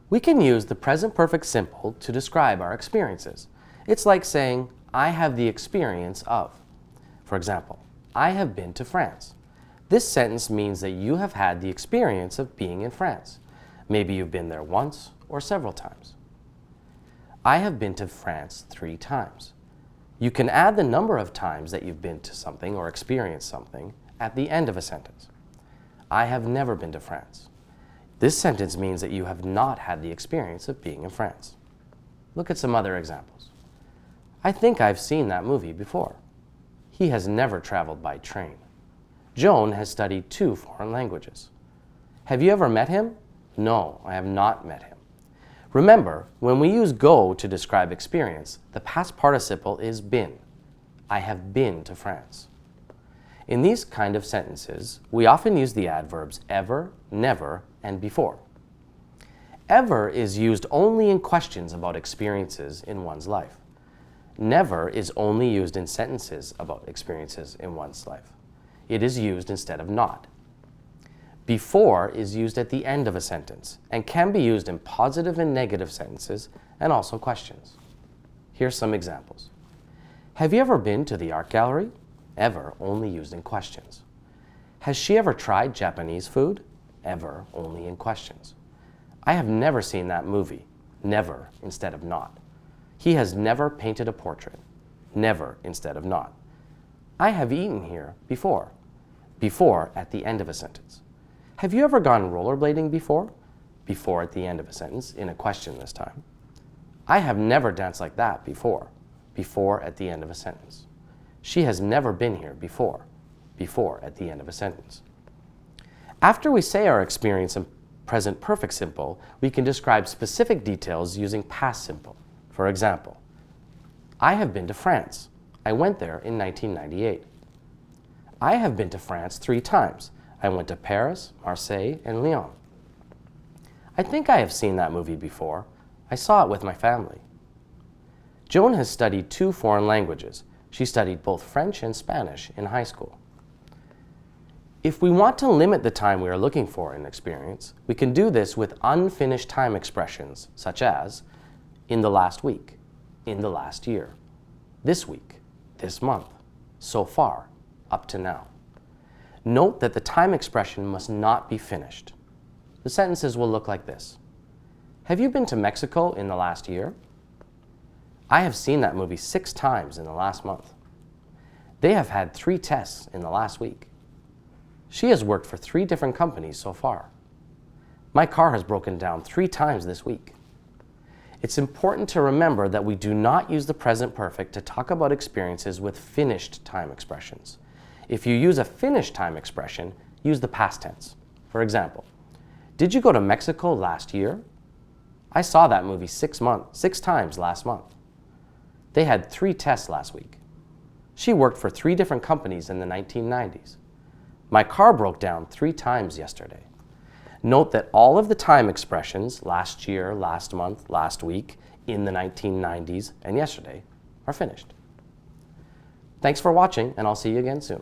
We can use the present perfect simple to describe our experiences. It's like saying, I have the experience of. For example, I have been to France. This sentence means that you have had the experience of being in France. Maybe you've been there once or several times. I have been to France 3 times. You can add the number of times that you've been to something or experienced something at the end of a sentence. I have never been to France. This sentence means that you have not had the experience of being in France. Look at some other examples. I think I've seen that movie before. He has never traveled by train. Joan has studied 2 foreign languages. Have you ever met him? No, I have not met him. Remember, when we use go to describe experience, the past participle is been. I have been to France. In these kind of sentences, we often use the adverbs ever, never, and before. Ever is used only in questions about experiences in one's life. Never is only used in sentences about experiences in one's life. It is used instead of not. Before is used at the end of a sentence and can be used in positive and negative sentences and also questions. Here's some examples. Have you ever been to the art gallery? Ever only used in questions. Has she ever tried Japanese food? Ever only in questions. I have never seen that movie. Never instead of not. He has never painted a portrait. Never instead of not. I have eaten here before. Before at the end of a sentence. Have you ever gone rollerblading before? Before at the end of a sentence, in a question this time. I have never danced like that before. Before at the end of a sentence. She has never been here before. Before at the end of a sentence. After we say our experience in present perfect simple, we can describe specific details using past simple. For example, I have been to France. I went there in 1998. I have been to France 3 times. I went to Paris, Marseille, and Lyon. I think I have seen that movie before. I saw it with my family. Joan has studied 2 foreign languages. She studied both French and Spanish in high school. If we want to limit the time we are looking for in experience, we can do this with unfinished time expressions, such as in the last week, in the last year, this week, this month, so far, up to now. Note that the time expression must not be finished. The sentences will look like this. Have you been to Mexico in the last year? I have seen that movie 6 times in the last month. They have had 3 tests in the last week. She has worked for 3 different companies so far. My car has broken down 3 times this week. It's important to remember that we do not use the present perfect to talk about experiences with finished time expressions. If you use a finished time expression, use the past tense. For example, did you go to Mexico last year? I saw that movie 6 times last month. They had 3 tests last week. She worked for 3 different companies in the 1990s. My car broke down 3 times yesterday. Note that all of the time expressions, last year, last month, last week, in the 1990s, and yesterday, are finished. Thanks for watching, and I'll see you again soon.